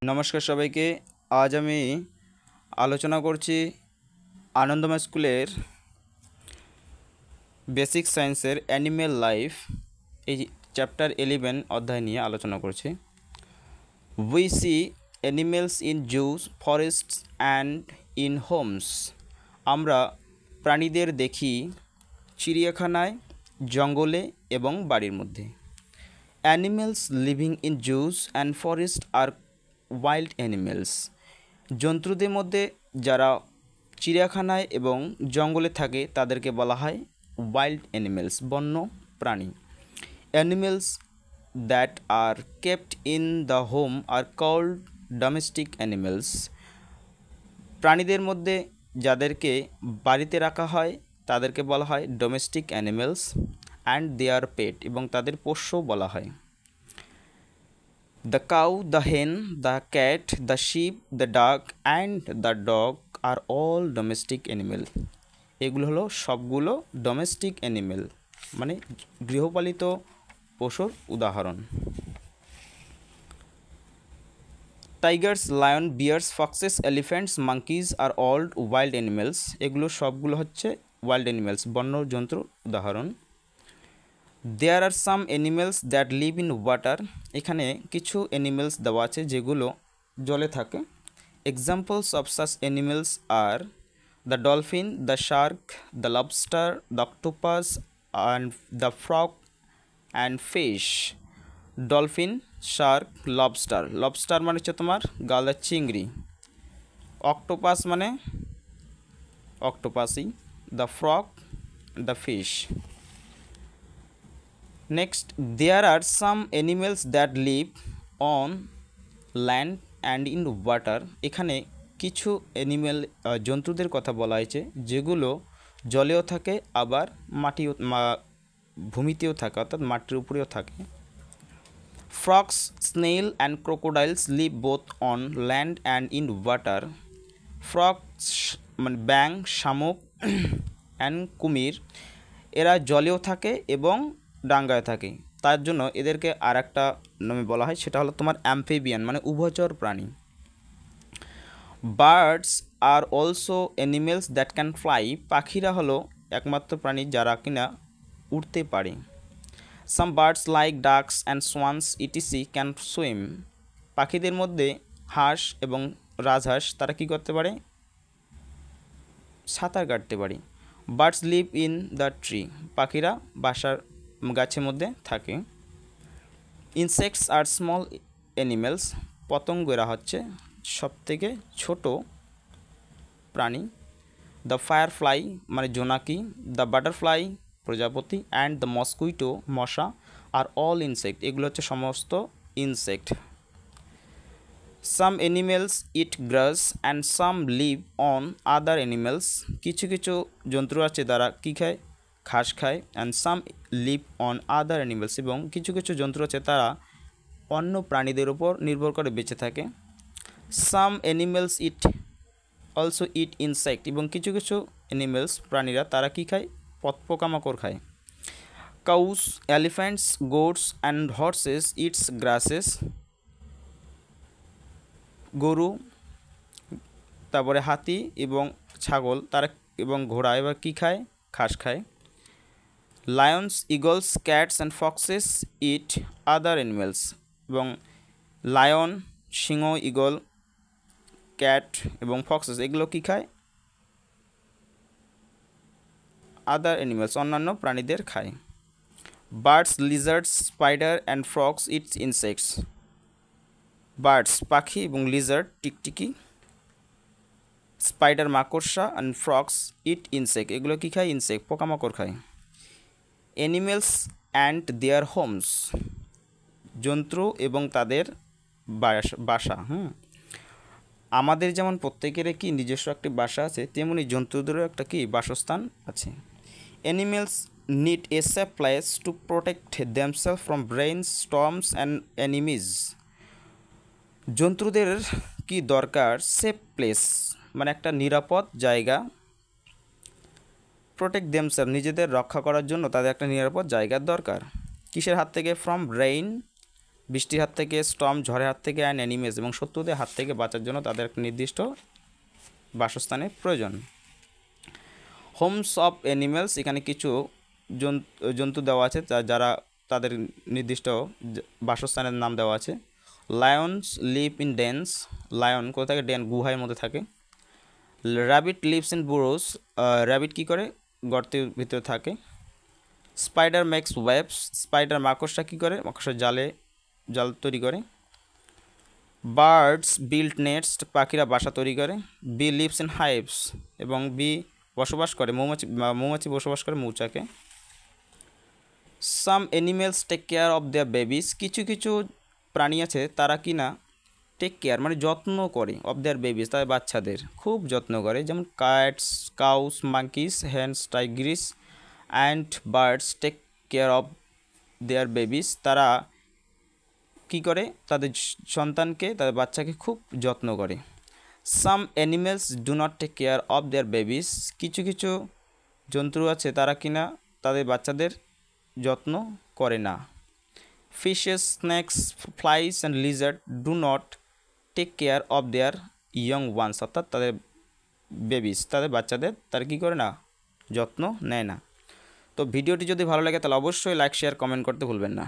নমস্কার সবাইকে। আজ আমি আলোচনা করছি আনন্দময় স্কুলের বেসিক সায়েন্সের অ্যানিম্যাল লাইফ এই চ্যাপ্টার 11 অধ্যায় নিয়ে আলোচনা করছি। We see animals in zoos, forests and in homes. আমরা প্রাণীদের দেখি চিড়িয়াখানায়, জঙ্গলে এবং বাড়ির মধ্যে। Animals living in zoos and forest are wild animals. জন্তুদের মধ্যে যারা চিড়িয়াখানায় এবং জঙ্গলে থাকে তাদেরকে বলা হয় ওয়াইল্ড অ্যানিমেলস, বন্য প্রাণী। Animals that are kept in the home are called domestic animals. প্রাণীদের মধ্যে যাদেরকে বাড়িতে রাখা হয় তাদেরকে বলা হয় domestic animals and their pet, এবং তাদের পোষ্য বলা হয়। The cow, the hen, the cat, the sheep, the duck and the dog are all domestic animal. এগুলো হলো সবগুলো ডোমেস্টিক অ্যানিমেল, মানে গৃহপালিত পশুর উদাহরণ। Tigers, lion, bears, foxes, elephants, monkeys are all wild animals. এগুলো সবগুলো হচ্ছে ওয়াইল্ড অ্যানিমেলস, বন্য জন্তুর উদাহরণ। There are some animals that live in water. এখানে কিছু অ্যানিমেলস দেওয়া আছে যেগুলো জলে থাকে। Examples of such animals are the dolphin, the shark, the lobster, the octopus and the frog and fish. Dolphin, shark, lobster. Lobster মানে হচ্ছে তোমার গালদা চিংড়ি। অক্টোপাস মানে অক্টোপাসি। The frog, the fish. Next, there are some animals that live on land and in water. এখানে কিছু animal জন্তুদের কথা বলা হয়েছে যেগুলো জলেও থাকে আবার ভূমিতেও থাকে, অর্থাৎ মাটির উপরেও থাকে। Frogs, snail and crocodiles live both on land and in water. Frogs মানে ব্যাং, শামুক অ্যান্ড কুমির, এরা জলেও থাকে এবং ডাঙ্গায় থাকে। তার জন্য এদেরকে আর একটা নামে বলা হয়, সেটা হলো তোমার অ্যাম্ফিবিয়ান, মানে উভচর প্রাণী। Birds are also animals that can fly. পাখিরা হলো একমাত্র প্রাণী যারা কিনা উড়তে পারে। Some birds like ducks and swans ETC can swim. পাখিদের মধ্যে হাঁস এবং রাজহাঁস তারা কী করতে পারে? সাঁতার কাটতে পারে। Birds live in the tree. পাখিরা বাসার গাছের মধ্যে থাকে। Insects are small animals. পতঙ্গেরা হচ্ছে সবথেকে ছোট প্রাণী। দ্য ফায়ারফ্লাই মানে জোনাকি, দ্য বাটারফ্লাই প্রজাপতি অ্যান্ড দ্য মসকুইটো মশা আর অল ইনসেক্ট। এগুলো হচ্ছে সমস্ত insect. Some animals eat grass and some live on other animals. কিছু কিছু জন্তু আছে যারা কী খায়? ঘাস খায়। And some live on other animals, এবং কিছু কিছু জন্তু আছে তারা অন্য প্রাণীদের উপর নির্ভর করে বেঁচে থাকে। সাম animals it also it insect, এবং কিছু কিছু অ্যানিমেলস প্রাণীরা তারা কী খায়? পোকামাকড় খায়। Cows, elephants, goat's and horse's it's grasses. গরু, তারপরে হাতি এবং ছাগল তারা এবং ঘোড়া এবার কী খায়? ঘাস খায়। Lions, eagles, cats and foxes eat other animals, এবং লায়ন, সিংহ, ইগল, ক্যাট এবং ফক্সেস এগুলো কী খায়? আদার অ্যানিমেলস, অন্যান্য প্রাণীদের খায়। Birds, lizards, spider and frogs eats insects. Birds পাখি এবং লিজার্ড টিকটিকি, স্পাইডার মাকড়সা অ্যান্ড ফ্রগস ইট ইনসেক্ট, এগুলো কী খায়? ইনসেক্ট, পোকামাকড় খায়। Animals and there Holmes. জন্তু এবং তাদের বাসা। আমাদের যেমন প্রত্যেকের কি নিজস্ব একটি বাসা আছে, তেমনি জন্তুদেরও একটা কি বাসস্থান আছে। Animals need a safe place to protect themselves from rains, storms and enemies. জন্তুদের কি দরকার? সেফ প্লেস মানে একটা নিরাপদ জায়গা। প্রোটেক্ট দেমসেলফ নিজেদের রক্ষা করার জন্য তাদের একটা নিরাপদ জায়গার দরকার। কিসের হাত থেকে? ফ্রম রেইন, বৃষ্টির হাত থেকে, স্টর্ম ঝড়ের হাত থেকে, অ্যান্ড অ্যানিমেলস এবং শত্রুদের হাত থেকে বাঁচার জন্য তাদের একটা নির্দিষ্ট বাসস্থানের প্রয়োজন। হোমস অফ অ্যানিমেলস, এখানে কিছু জন্তু দেওয়া আছে যারা তাদের নির্দিষ্ট বাসস্থানের নাম দেওয়া আছে। Lions live in dens, lion কোথা থাকে? ডেন, গুহার মধ্যে থাকে। Rabbit lives in burrows, rabbit কী করে? গর্তের ভিতরে থাকে। স্পাইডার মেক্স ওয়েবস, স্পাইডার মাকড়সা কী করে? মাকড়সা জাল তৈরি করে। বার্ডস বিল্ড নেটস, পাখিরা বাসা তৈরি করে। বি লিভস ইন হাইভস, এবং বি বসবাস করে, মৌমাছি বসবাস করে মৌচাকে। Some animals take care of their babies, কিছু কিছু প্রাণী আছে তারা কি না টেক কেয়ার মানে যত্ন করে, অফ দেয়ার বেবিস তাদের বাচ্চাদের খুব যত্ন করে, যেমন cats, cows, monkeys, hens, tigers and birds take care of their babies, তারা কী করে? তাদের সন্তানকে, তাদের বাচ্চাকে খুব যত্ন করে। Some animals do not take care of their babies, কিছু কিছু জন্তু আছে তারা কিনা তাদের বাচ্চাদের যত্ন করে না। Fishes, snakes, flies and lizard do not take care of their young ones, অর্থাৎ তাদের বেবিস, তাদের বাচ্চাদের তারা কী করে না? যত্ন নেয় না। তো ভিডিওটি যদি ভালো লাগে তাহলে অবশ্যই লাইক, শেয়ার, কমেন্ট করতে ভুলবেন না।